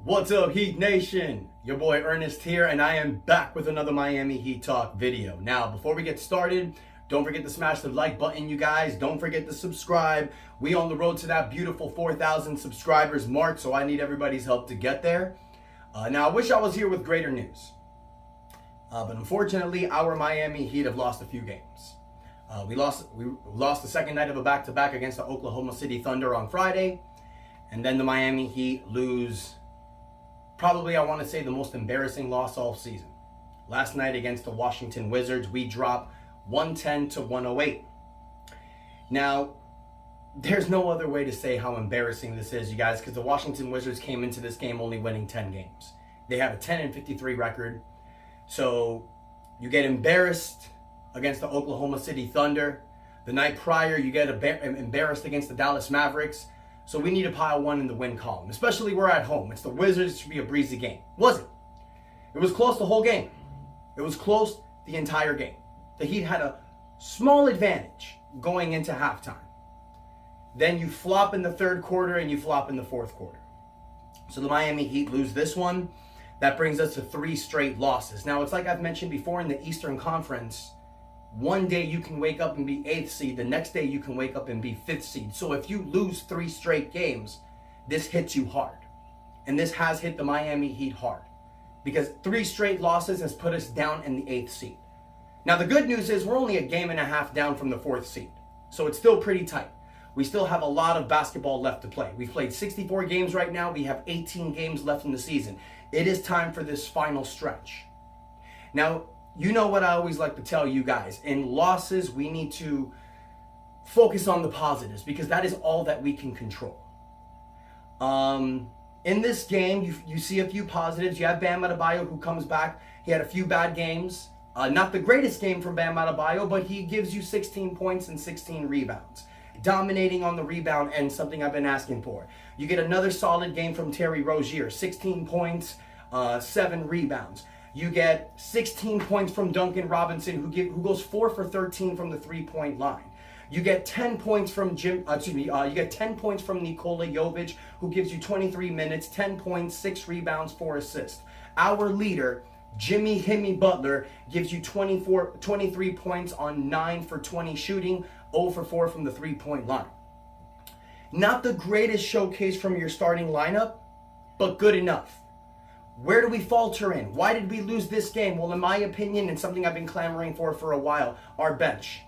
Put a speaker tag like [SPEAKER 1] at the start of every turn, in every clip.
[SPEAKER 1] What's up, Heat Nation? Your boy Ernest here, and I am back with another Miami Heat Talk video. Now, before we get started, don't forget to smash the like button, you guys. Don't forget to subscribe. We on the road to that beautiful 4,000 subscribers mark, so I need everybody's help to get there. Now, I wish I was here with greater news. But unfortunately, our Miami Heat have lost a few games. We lost the second night of a back-to-back against the Oklahoma City Thunder on Friday. And then the Miami Heat lose probably, I want to say, the most embarrassing loss all season. Last night against the Washington Wizards, we dropped 110 to 108. Now, there's no other way to say how embarrassing this is, you guys, because the Washington Wizards came into this game only winning 10 games. They have a 10-53 record. So you get embarrassed against the Oklahoma City Thunder. The night prior, you get embarrassed against the Dallas Mavericks. So we need to pile one in the win column, especially we're at home. It's the Wizards. It should be a breezy game. Wasn't. It was close the whole game. It was close the entire game. The Heat had a small advantage going into halftime. Then you flop in the third quarter and you flop in the fourth quarter. So the Miami Heat lose this one. That brings us to 3 straight losses. Now, it's like I've mentioned before in the Eastern Conference, one day you can wake up and be 8th seed. The next day you can wake up and be 5th seed. So if you lose 3 straight games, this hits you hard. And this has hit the Miami Heat hard. Because 3 straight losses has put us down in the 8th seed. Now the good news is we're only a game and a half down from the 4th seed. So it's still pretty tight. We still have a lot of basketball left to play. We've played 64 games right now. We have 18 games left in the season. It is time for this final stretch. Now, you know what I always like to tell you guys. In losses, we need to focus on the positives because that is all that we can control. In this game, you see a few positives. You have Bam Adebayo who comes back. He had a few bad games. Not the greatest game from Bam Adebayo, but he gives you 16 points and 16 rebounds. Dominating on the rebound and something I've been asking for. You get another solid game from Terry Rozier. 16 points, 7 rebounds. You get 16 points from Duncan Robinson, who goes 4 for 13 from the 3-point line. You get 10 points from you get 10 points from Nikola Jovic, who gives you 23 minutes, 10 points, 6 rebounds, 4 assists. Our leader, Jimmy Butler, gives you 23 points on 9 for 20 shooting, 0 for 4 from the 3-point line. Not the greatest showcase from your starting lineup, but good enough. Where do we falter in? Why did we lose this game? Well, in my opinion, and something I've been clamoring for a while, our bench.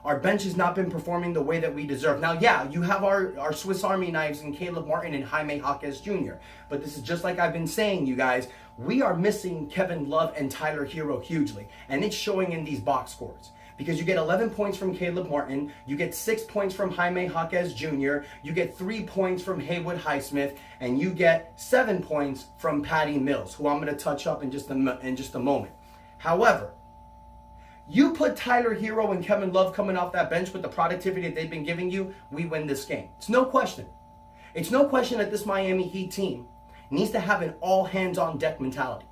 [SPEAKER 1] Our bench has not been performing the way that we deserve. Now, yeah, you have our Swiss Army knives in Caleb Martin and Jaime Jaquez Jr. But this is just like I've been saying, you guys. We are missing Kevin Love and Tyler Hero hugely. And it's showing in these box scores. Because you get 11 points from Caleb Martin, you get 6 points from Jaime Jaquez Jr., you get 3 points from Haywood Highsmith, and you get 7 points from Patty Mills, who I'm going to touch up in just a moment. However, you put Tyler Hero and Kevin Love coming off that bench with the productivity that they've been giving you, we win this game. It's no question. It's no question that this Miami Heat team needs to have an all-hands-on-deck mentality.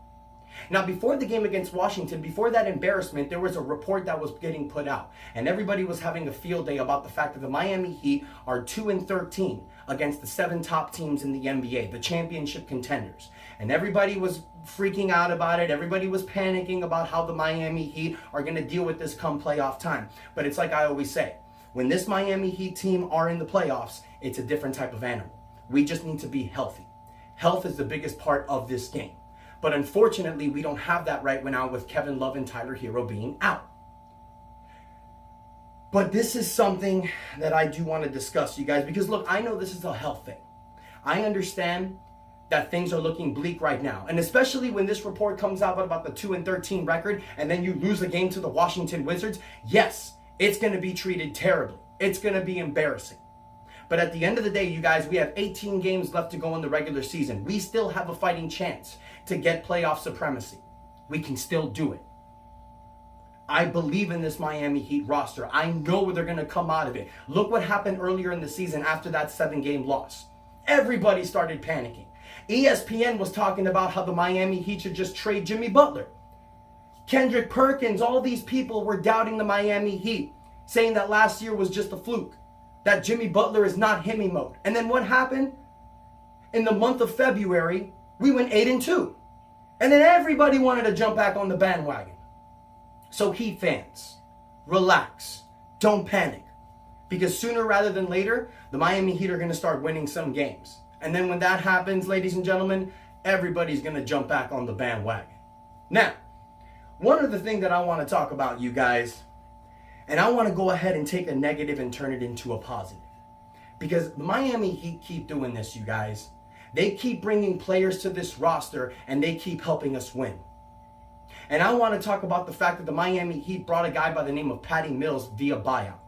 [SPEAKER 1] Now, before the game against Washington, before that embarrassment, there was a report that was getting put out. And everybody was having a field day about the fact that the Miami Heat are 2-13 against the 7 top teams in the NBA, the championship contenders. And everybody was freaking out about it. Everybody was panicking about how the Miami Heat are going to deal with this come playoff time. But it's like I always say, when this Miami Heat team are in the playoffs, it's a different type of animal. We just need to be healthy. Health is the biggest part of this game. But unfortunately, we don't have that right now with Kevin Love and Tyler Hero being out. But this is something that I do want to discuss, you guys, because look, I know this is a health thing. I understand that things are looking bleak right now. And especially when this report comes out about the 2-13 record and then you lose a game to the Washington Wizards, yes, it's going to be treated terribly. It's going to be embarrassing. But at the end of the day, you guys, we have 18 games left to go in the regular season. We still have a fighting chance to get playoff supremacy. We can still do it. I believe in this Miami Heat roster. I know they're going to come out of it. Look what happened earlier in the season after that 7-game loss. Everybody started panicking. ESPN was talking about how the Miami Heat should just trade Jimmy Butler. Kendrick Perkins, all these people were doubting the Miami Heat, saying that last year was just a fluke, that Jimmy Butler is not Hemi mode. And then what happened? In the month of February, We went 8-2. And then everybody wanted to jump back on the bandwagon. So Heat fans, relax. Don't panic. Because sooner rather than later, the Miami Heat are going to start winning some games. And then when that happens, ladies and gentlemen, everybody's going to jump back on the bandwagon. Now, one other thing that I want to talk about, you guys, and I want to go ahead and take a negative and turn it into a positive. Because the Miami Heat keep doing this, you guys. They keep bringing players to this roster, and they keep helping us win. And I want to talk about the fact that the Miami Heat brought a guy by the name of Patty Mills via buyout.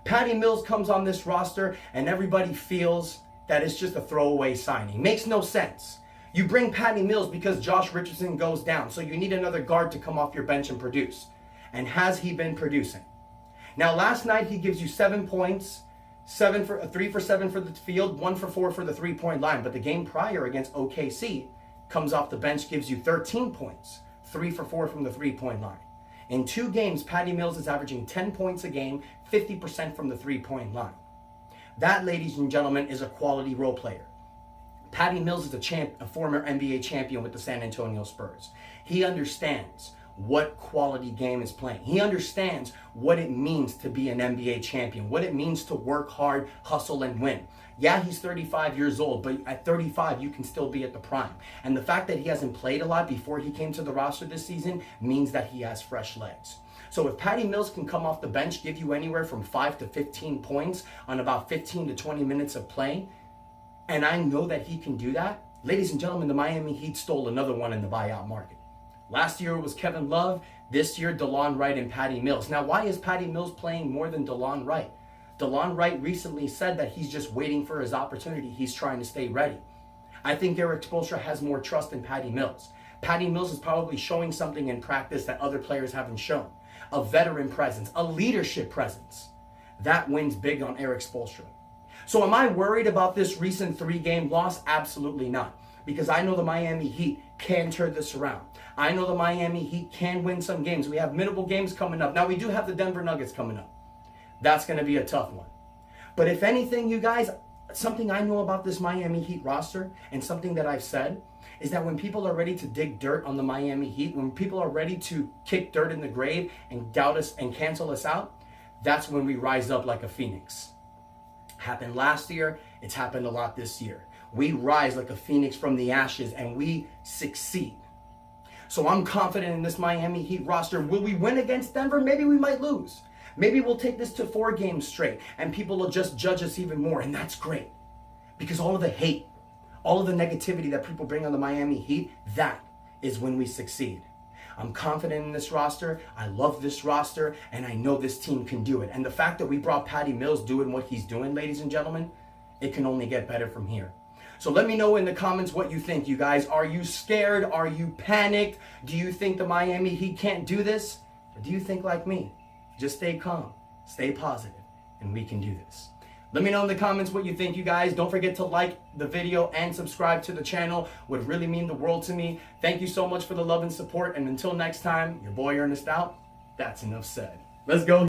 [SPEAKER 1] Patty Mills comes on this roster, and everybody feels that it's just a throwaway signing. Makes no sense. You bring Patty Mills because Josh Richardson goes down, so you need another guard to come off your bench and produce. And has he been producing? Now, last night he gives you 7 points, 3 for 7 for the field, 1 for 4 for the three-point line. But the game prior against OKC, comes off the bench, gives you 13 points, 3 for 4 from the three-point line. In 2 games, Patty Mills is averaging 10 points a game, 50% from the three-point line. That, ladies and gentlemen, is a quality role player. Patty Mills is a former NBA champion with the San Antonio Spurs. He understands what quality game is playing. He understands what it means to be an NBA champion, what it means to work hard, hustle, and win. Yeah, he's 35 years old, but at 35, you can still be at the prime. And the fact that he hasn't played a lot before he came to the roster this season means that he has fresh legs. So if Patty Mills can come off the bench, give you anywhere from 5 to 15 points on about 15 to 20 minutes of play, and I know that he can do that, ladies and gentlemen, the Miami Heat stole another one in the buyout market. Last year it was Kevin Love. This year, DeLon Wright and Patty Mills. Now, why is Patty Mills playing more than DeLon Wright? DeLon Wright recently said that he's just waiting for his opportunity. He's trying to stay ready. I think Erik Spoelstra has more trust in Patty Mills. Patty Mills is probably showing something in practice that other players haven't shown. A veteran presence, a leadership presence. That wins big on Erik Spoelstra. So am I worried about this recent 3-game loss? Absolutely not. Because I know the Miami Heat can turn this around. I know the Miami Heat can win some games. We have winnable games coming up. Now, we do have the Denver Nuggets coming up. That's going to be a tough one. But if anything, you guys, something I know about this Miami Heat roster and something that I've said is that when people are ready to dig dirt on the Miami Heat, when people are ready to kick dirt in the grave and doubt us and cancel us out, that's when we rise up like a phoenix. Happened last year. It's happened a lot this year. We rise like a phoenix from the ashes and we succeed. So I'm confident in this Miami Heat roster. Will we win against Denver? Maybe we might lose. Maybe we'll take this to 4 games straight and people will just judge us even more. And that's great. Because all of the hate, all of the negativity that people bring on the Miami Heat, that is when we succeed. I'm confident in this roster. I love this roster. And I know this team can do it. And the fact that we brought Patty Mills doing what he's doing, ladies and gentlemen, it can only get better from here. So let me know in the comments what you think, you guys. Are you scared? Are you panicked? Do you think the Miami Heat can't do this? Or do you think like me? Just stay calm, stay positive, and we can do this. Let me know in the comments what you think, you guys. Don't forget to like the video and subscribe to the channel. Would really mean the world to me. Thank you so much for the love and support. And until next time, your boy Ernest out. That's enough said. Let's go.